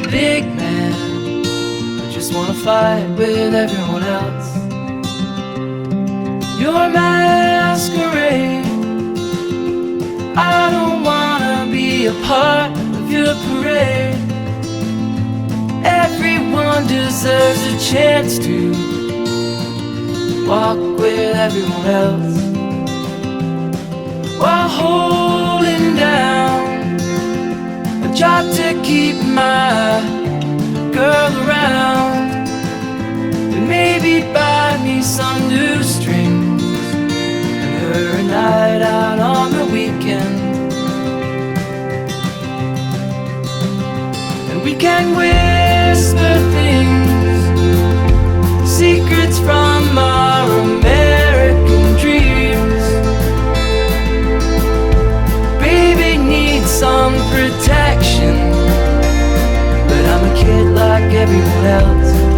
a big man, I just wanna fight with everyone else. Your masquerade, I don't wanna be a part of your parade. Everyone deserves a chance to walk with everyone else, while holding down a job to keep my girl around, and maybe buy me some new strings and her a night out on the weekend. And we can whisper things, secrets from our American dreams. Baby needs some protection, but I'm a kid like everyone else.